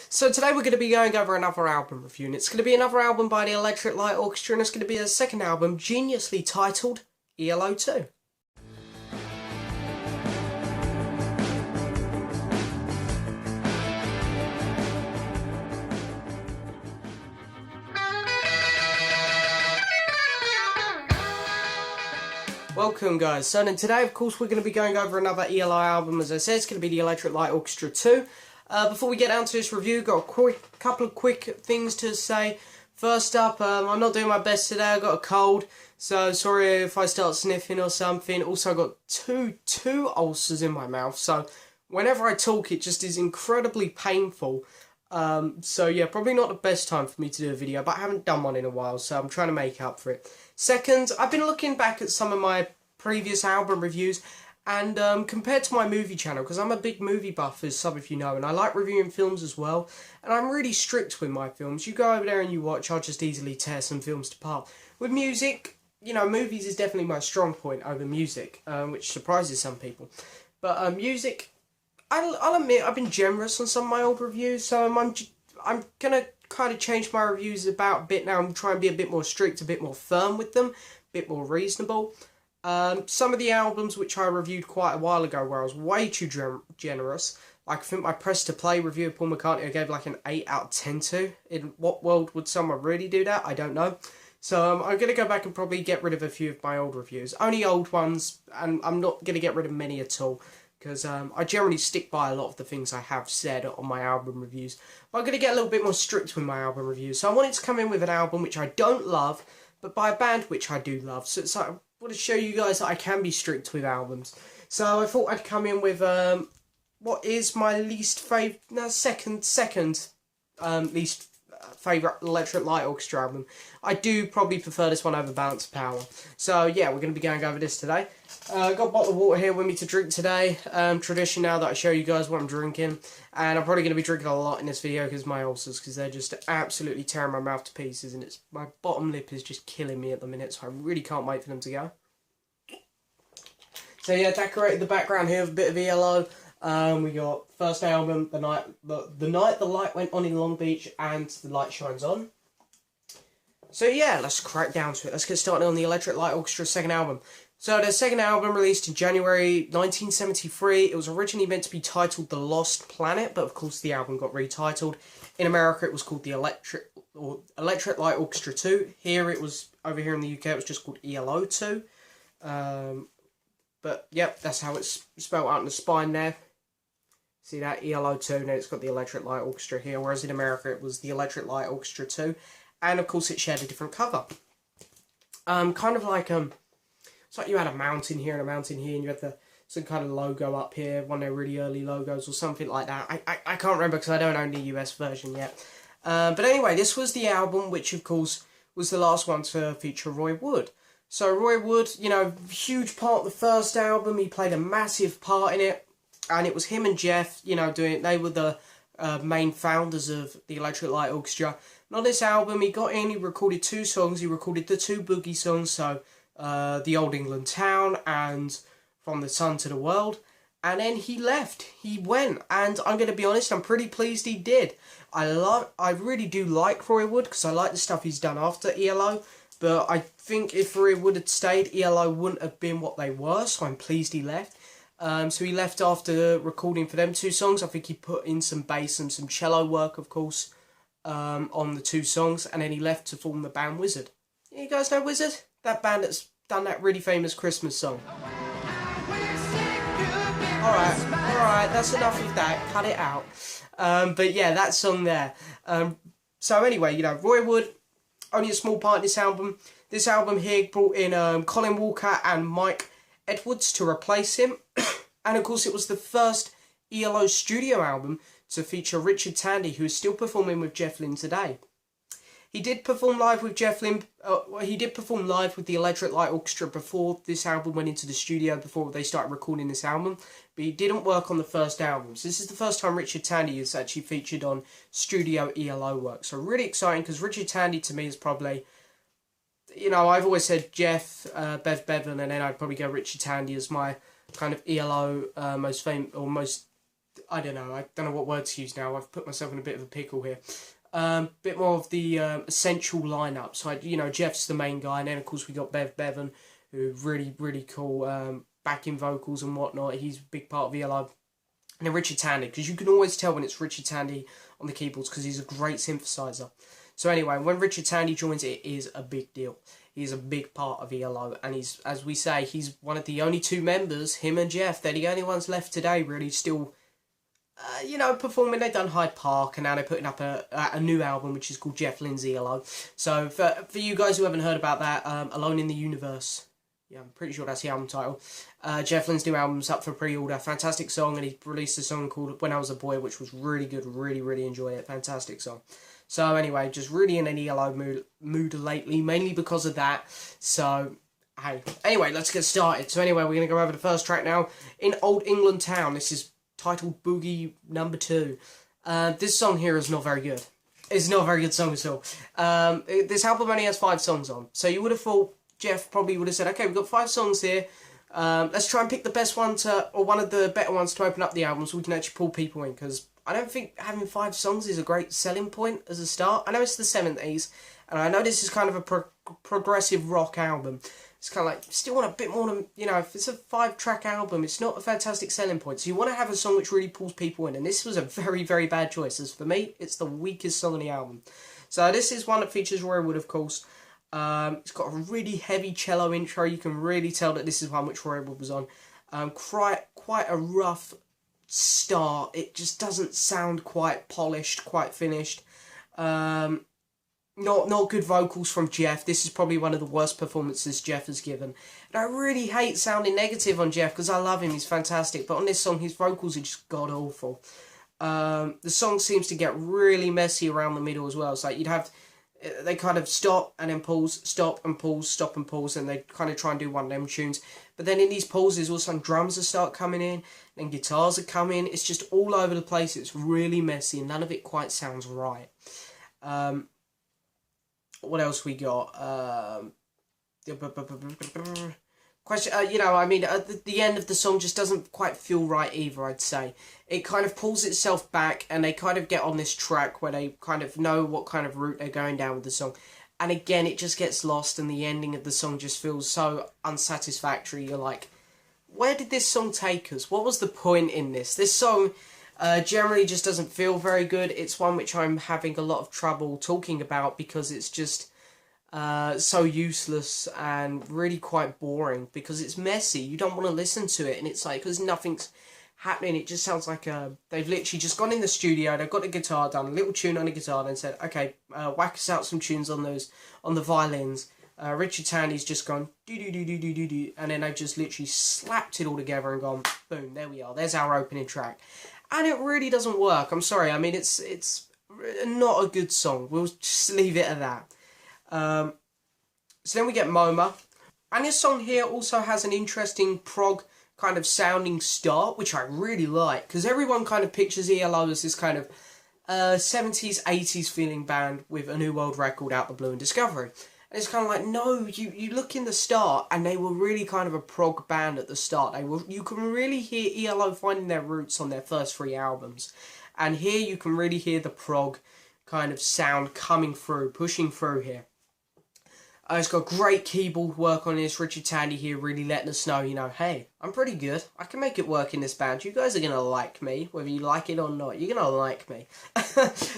So today we're going to be going over another album review, and it's going to be another album by the Electric Light Orchestra, and it's going to be a second album, geniusly titled ELO 2. Welcome guys, so then today of course we're going to be going over another ELO album. As I said, it's going to be the Electric Light Orchestra 2. Before we get down to this review, got a couple of quick things to say. First up, I'm not doing my best today, I got a cold, so sorry if I start sniffing or something. Also I got two ulcers in my mouth, so whenever I talk it just is incredibly painful. So yeah, probably not the best time for me to do a video, but I haven't done one in a while, so I'm trying to make up for it. Second, I've been looking back at some of my previous album reviews, and compared to my movie channel, because I'm a big movie buff, as some of you know, and I like reviewing films as well, and I'm really strict with my films. You go over there and you watch, I'll just easily tear some films apart. With music, you know, movies is definitely my strong point over music, which surprises some people. But music, I'll admit, I've been generous on some of my old reviews, so I'm going to kind of change my reviews about a bit now. I'm trying to be a bit more strict, a bit more firm with them, a bit more reasonable. Some of the albums which I reviewed quite a while ago where I was way too generous, like I think my Press to Play review of Paul McCartney I gave like an 8 out of 10 to. In what world would someone really do that? I don't know. So I'm going to go back and probably get rid of a few of my old reviews. Only old ones, and I'm not going to get rid of many at all, because I generally stick by a lot of the things I have said on my album reviews. But I'm going to get a little bit more strict with my album reviews. So I wanted to come in with an album which I don't love, but by a band which I do love. So it's like, I want to show you guys that I can be strict with albums. So I thought I'd come in with what is my least favourite, no, second least favourite Electric Light Orchestra album. I do probably prefer this one over Balance of Power. So yeah, we're going to be going over this today. I've got a bottle of water here with me to drink today. Tradition now that I show you guys what I'm drinking. And I'm probably going to be drinking a lot in this video because my ulcers, because they're just absolutely tearing my mouth to pieces, and my bottom lip is just killing me at the minute, so I really can't wait for them to go. So yeah, decorated the background here with a bit of ELO. We got first album, the night the light went on in Long Beach, and the light shines on. So yeah, let's crack down to it. Let's get started on the Electric Light Orchestra's second album. So the second album released in January 1973. It was originally meant to be titled The Lost Planet, but of course the album got retitled. In America it was called the Electric Light Orchestra 2. Here it was, over here in the UK it was just called ELO 2. But yep, that's how it's spelled out in the spine there. See that? ELO 2, now it's got the Electric Light Orchestra here, whereas in America it was the Electric Light Orchestra 2. And of course it shared a different cover. Kind of like, it's like you had a mountain here and a mountain here, and you had some kind of logo up here, one of their really early logos or something like that. I can't remember because I don't own the US version yet. But anyway, this was the album which of course was the last one to feature Roy Wood. So Roy Wood, you know, huge part of the first album, he played a massive part in it. And it was him and Jeff, you know, they were the main founders of the Electric Light Orchestra. And on this album, he got in, he recorded 2 songs. He recorded the 2 boogie songs, so The Old England Town and From the Sun to the World. And then he left. He went. And I'm going to be honest, I'm pretty pleased he did. I really do like Roy Wood, because I like the stuff he's done after ELO. But I think if Roy Wood had stayed, ELO wouldn't have been what they were, so I'm pleased he left. So he left after recording for them 2 songs. I think he put in some bass and some cello work, of course, on the 2 songs. And then he left to form the band Wizard. You guys know Wizard? That band that's done that really famous Christmas song. Alright, that's enough of that. Cut it out. But yeah, that song there. So anyway, you know, Roy Wood, only a small part of this album. This album here brought in Colin Walker and Mike Edwards to replace him. And of course it was the first ELO studio album to feature Richard Tandy, who is still performing with Jeff Lynne today. He did perform live with Jeff Lynne, he did perform live with the Electric Light Orchestra before this album went into the studio, before they started recording this album, but he didn't work on the first album. So this is the first time Richard Tandy is actually featured on studio ELO work. So really exciting, because Richard Tandy to me is probably, you know, I've always said Jeff, Bev Bevan, and then I'd probably go Richard Tandy as my kind of ELO most famous or most I don't know what word to use now. I've put myself in a bit of a pickle here. Bit more of the essential lineup. So, Jeff's the main guy, and then, of course, we got Bevan, who really, really cool backing vocals and whatnot. He's a big part of ELO. And then Richard Tandy, because you can always tell when it's Richard Tandy on the keyboards, because he's a great synthesizer. So anyway, when Richard Tandy joins, it is a big deal. He's a big part of ELO, and he's, as we say, he's one of the only two members, him and Jeff. They're the only ones left today, really, still, performing. They've done Hyde Park, and now they're putting up a new album, which is called Jeff Lynne's ELO. So for you guys who haven't heard about that, Alone in the Universe, yeah, I'm pretty sure that's the album title. Jeff Lynne's new album's up for pre-order. Fantastic song, and he released a song called When I Was a Boy, which was really good. Really, really enjoy it. Fantastic song. So anyway, just really in an ELO mood lately, mainly because of that. So, hey. Anyway, let's get started. So anyway, we're going to go over the first track now. In Old England Town, this is titled Boogie Number 2. This song here is not very good. It's not a very good song at all. This album only has 5 songs on. So you would have thought Jeff probably would have said, okay, we've got 5 songs here. Let's try and pick the best one or one of the better ones to open up the album so we can actually pull people in, because I don't think having 5 songs is a great selling point as a start. I know it's the 70s, and I know this is kind of a progressive rock album. It's kind of like, still want a bit more than, if it's a 5-track album, it's not a fantastic selling point. So you want to have a song which really pulls people in, and this was a very, very bad choice. As for me, it's the weakest song on the album. So this is one that features Roy Wood, of course. It's got a really heavy cello intro. You can really tell that this is one which Roy Wood was on. Quite a rough start. It just doesn't sound quite polished, quite finished. Not good vocals from Jeff. This is probably one of the worst performances Jeff has given. And I really hate sounding negative on Jeff, because I love him, he's fantastic. But on this song, his vocals are just god-awful. The song seems to get really messy around the middle as well. It's like they kind of stop and then pause, stop and pause, stop and pause, and they kind of try and do one of them tunes. But then in these pauses, all of a sudden drums will start coming in, then guitars are coming. It's just all over the place. It's really messy, and none of it quite sounds right. What else we got? Question. The end of the song just doesn't quite feel right either, I'd say. It kind of pulls itself back, and they kind of get on this track where they kind of know what kind of route they're going down with the song. And again, it just gets lost, and the ending of the song just feels so unsatisfactory. You're like, where did this song take us? What was the point in this? This song generally just doesn't feel very good. It's one which I'm having a lot of trouble talking about, because it's just so useless and really quite boring, because it's messy. You don't want to listen to it, and it's like, because nothing's happening, it just sounds like they've literally just gone in the studio, they've got the guitar done, a little tune on the guitar, and said, okay, whack us out some tunes on the violins. Richard Tandy's just gone do, and then they've just literally slapped it all together and gone boom, there we are, there's our opening track. And it really doesn't work. I'm sorry, I mean, it's not a good song. We'll just leave it at that. So then we get MoMA, and this song here also has an interesting prog kind of sounding start, which I really like, because everyone kind of pictures ELO as this kind of 70s, 80s feeling band with a new world record out the blue and Discovery. And it's kind of like, no, you look in the start, and they were really kind of a prog band at the start. You can really hear ELO finding their roots on their first 3 albums. And here you can really hear the prog kind of sound coming through, pushing through here. It's got great keyboard work on this. Richard Tandy here really letting us know, hey, I'm pretty good. I can make it work in this band. You guys are going to like me, whether you like it or not. You're going to like me.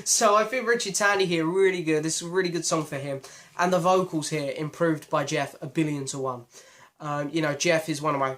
So I think Richard Tandy here, really good. This is a really good song for him. And the vocals here, improved by Jeff 1,000,000,000 to 1. Jeff is one of my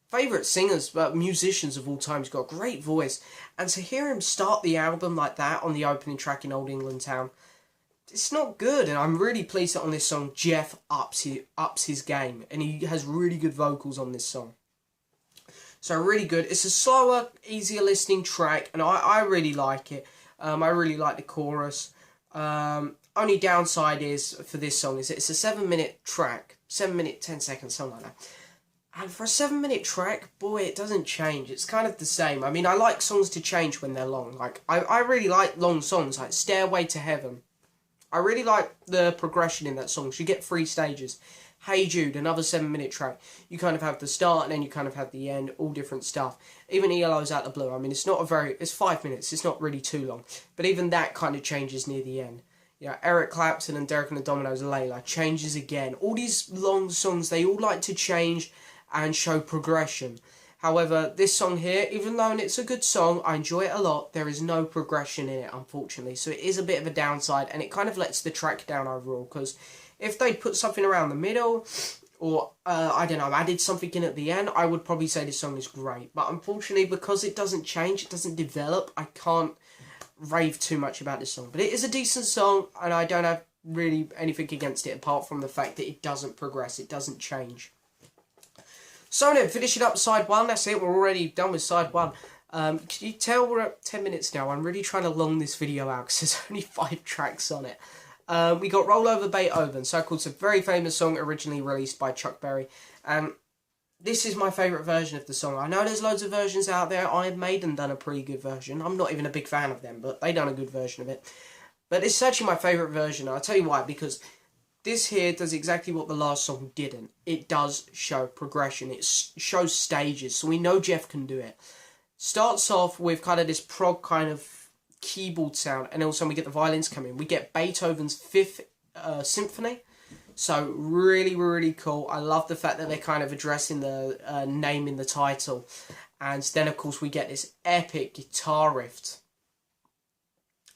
favourite singers, musicians of all time. He's got a great voice. And to hear him start the album like that on the opening track in Old England Town, it's not good, and I'm really pleased that on this song Jeff ups his game, and he has really good vocals on this song. So really good. It's a slower, easier listening track, and I really like it. I really like the chorus. Only downside is for this song is it's a 7-minute track, 7 minute 10 seconds, something like that. And for a 7-minute track, boy, it doesn't change. It's kind of the same. I mean, I like songs to change when they're long. Like I really like long songs, like Stairway to Heaven. I really like the progression in that song. So you get 3 stages. Hey Jude, another 7-minute track. You kind of have the start and then you kind of have the end, all different stuff. Even ELO's Out the Blue. I mean, it's 5 minutes. It's not really too long. But even that kind of changes near the end. Yeah, Eric Clapton and Derek and the Dominoes, Layla, changes again. All these long songs, they all like to change and show progression. However, this song here, even though it's a good song, I enjoy it a lot, there is no progression in it, unfortunately. So it is a bit of a downside, and it kind of lets the track down overall, because if they put something around the middle, or, I don't know, added something in at the end, I would probably say this song is great. But unfortunately, because it doesn't change, it doesn't develop, I can't rave too much about this song. But it is a decent song, and I don't have really anything against it, apart from the fact that it doesn't progress, it doesn't change. So then, finishing up side 1, that's it, we're already done with side 1. Can you tell we're at 10 minutes now? I'm really trying to long this video out, because there's only 5 tracks on it. We got Roll Over Beethoven, so called, it's a very famous song originally released by Chuck Berry. And this is my favourite version of the song. I know there's loads of versions out there. Iron Maiden done a pretty good version. I'm not even a big fan of them, but they done a good version of it. But it's actually my favourite version. I'll tell you why, because this here does exactly what the last song didn't. It does show progression. It shows stages, so we know Jeff can do it. Starts off with kind of this prog kind of keyboard sound, and also we get the violins come in. We get Beethoven's 5th Symphony. So really, really cool. I love the fact that they're kind of addressing the name in the title. And then, of course, we get this epic guitar riff.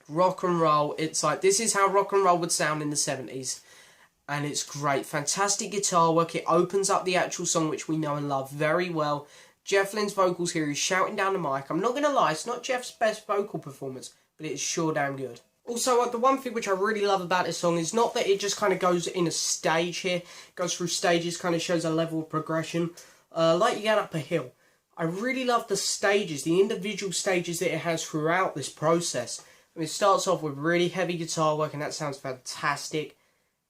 Rock and roll. It's like, this is how rock and roll would sound in the 70s. And it's great. Fantastic guitar work. It opens up the actual song, which we know and love very well. Jeff Lynne's vocals here, he's shouting down the mic. I'm not going to lie, it's not Jeff's best vocal performance, but it's sure damn good. Also, the one thing which I really love about this song is not that it just kind of goes in a stage here, goes through stages, kind of shows a level of progression, like you get up a hill. I really love the stages, the individual stages that it has throughout this process. I mean, it starts off with really heavy guitar work, and that sounds fantastic.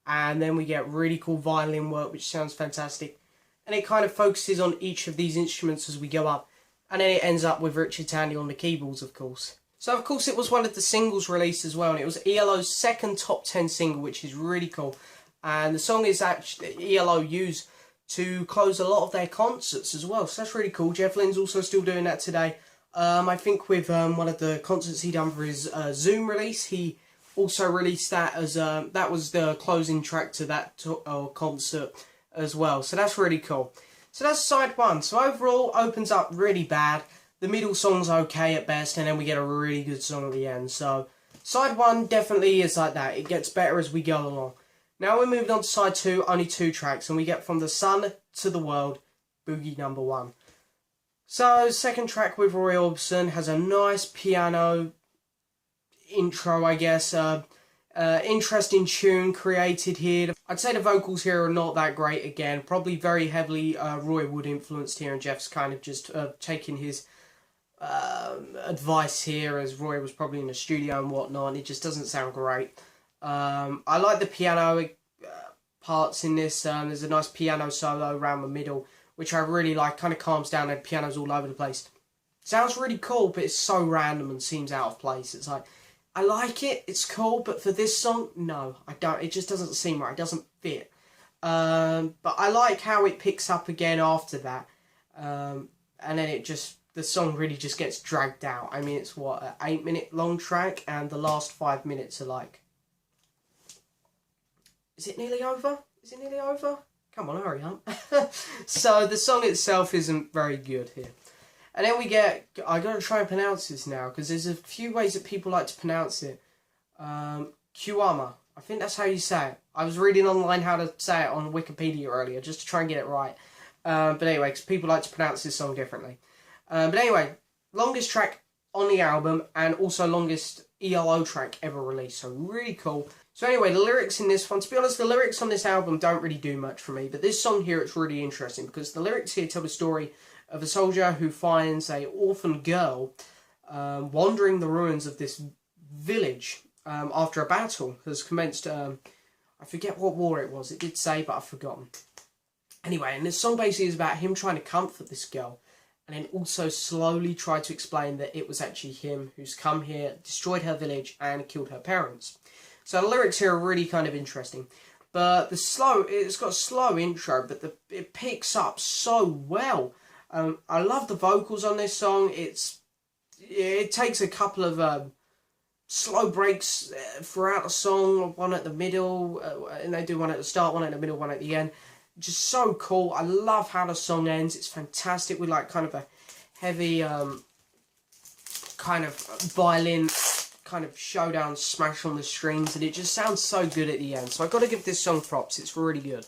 And then we get really cool violin work, which sounds fantastic. And it kind of focuses on each of these instruments as we go up. And then it ends up with Richard Tandy on the keyboards, of course. So, of course, it was one of the singles released as well. And it was ELO's 2nd top 10 single, which is really cool. And the song is actually ELO used to close a lot of their concerts as well. So that's really cool. Jeff Lynne's also still doing that today. I think with one of the concerts he done for his Zoom release, he also released that as that was the closing track to that concert as well. So that's really cool. So that's side 1. So overall, opens up really bad. The middle song's okay at best, and then we get a really good song at the end. So side 1 definitely is like that. It gets better as we go along. Now we're moving on to side 2, only 2 tracks, and we get From the Sun to the World, Boogie number 1. So, 2nd track with Roy Orbison has a nice piano intro, I guess. Interesting tune created here. I'd say the vocals here are not that great again. Probably very heavily Roy Wood influenced here, and Jeff's kind of just taking his advice here, as Roy was probably in the studio and whatnot, and it just doesn't sound great. I like the piano parts in this. There's a nice piano solo around the middle, which I really like. Kind of calms down, and piano's all over the place. Sounds really cool, but it's so random and seems out of place. It's like, I like it, it's cool, but for this song, no, I don't. It just doesn't seem right. It doesn't fit. But I like how it picks up again after that. And then the song really just gets dragged out. I mean, it's what, an 8-minute long track, and the last 5 minutes are like... Is it nearly over? Is it nearly over? Come on, hurry up. So the song itself isn't very good here. And then we get... I got to try and pronounce this now, because there's a few ways that people like to pronounce it. Kiwama. I think that's how you say it. I was reading online how to say it on Wikipedia earlier, just to try and get it right. But anyway, because people like to pronounce this song differently. But anyway, longest track on the album, and also longest ELO track ever released. So really cool. So anyway, the lyrics in this one, to be honest, the lyrics on this album don't really do much for me. But this song here, it's really interesting, because the lyrics here tell the story of a soldier who finds a orphan girl wandering the ruins of this village after a battle has commenced. I forget what war it was. It did say, but I've forgotten. Anyway, and this song basically is about him trying to comfort this girl, and then also slowly try to explain that it was actually him who's come here, destroyed her village, and killed her parents. So the lyrics here are really kind of interesting. But it's got a slow intro, but it picks up so well. I love the vocals on this song. It takes a couple of slow breaks throughout the song, one at the middle, and they do one at the start, one at the middle, one at the end. Just so cool. I love how the song ends. It's fantastic with like kind of a heavy kind of violin kind of showdown smash on the strings, and it just sounds so good at the end. So I've got to give this song props. It's really good.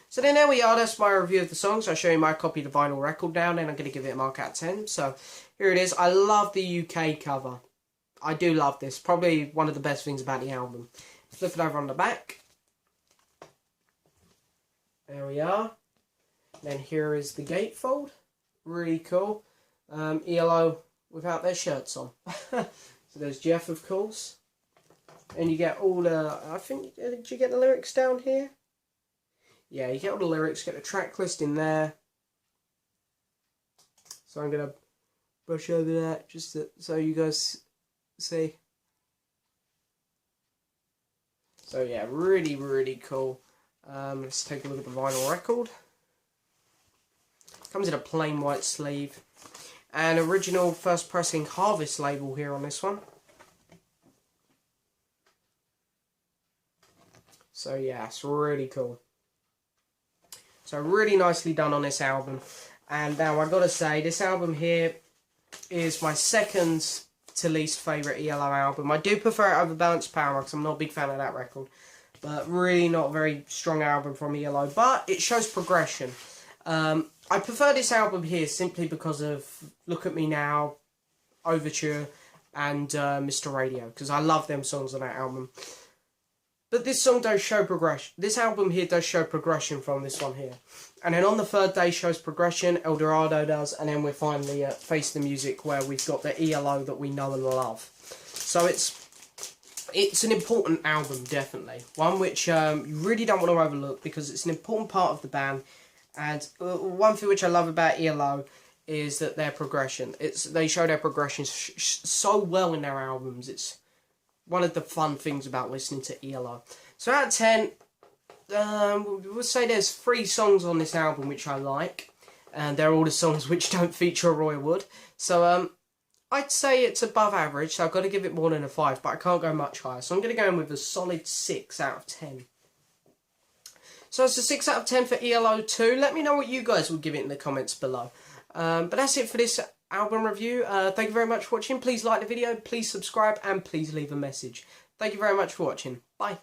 So then there we are. That's my review of the song. So I'll show you my copy of the vinyl record now, and I'm going to give it a mark out of 10. So here it is. I love the UK cover. I do love this. Probably one of the best things about the album. Flip it over on the back. There we are. Then here is the gatefold. Really cool. ELO without their shirts on. So there's Jeff, of course. And you get all the... I think... Did you get the lyrics down here? Yeah, you get all the lyrics. Get the track list in there. So I'm going to brush over that just so you guys see. So yeah, really, really cool. Let's take a look at the vinyl record. Comes in a plain white sleeve. And original first pressing Harvest label here on this one. So yeah, it's really cool. So really nicely done on this album. And now I've got to say, this album here is my second to least favourite ELO album. I do prefer it over Balanced Power because I'm not a big fan of that record. But really not a very strong album from ELO. But it shows progression. I prefer this album here simply because of Look at Me Now, Overture, and Mr. Radio. Because I love them songs on that album. But this song does show progression. This album here does show progression from this one here. And then On the Third Day shows progression, El Dorado does, and then we're finally at Face the Music where we've got the ELO that we know and love. So it's an important album, definitely. One which you really don't want to overlook because it's an important part of the band. And one thing which I love about ELO is that their progression. They show their progression so well in their albums. It's one of the fun things about listening to ELO. So out of 10, we'll say there's 3 songs on this album which I like. And they're all the songs which don't feature Roy Wood. So I'd say it's above average. So I've got to give it more than a 5. But I can't go much higher. So I'm going to go in with a solid 6 out of 10. So it's a 6 out of 10 for ELO 2. Let me know what you guys would give it in the comments below. But that's it for this album review. Thank you very much for watching. Please like the video, please subscribe, and please leave a message. Thank you very much for watching. Bye.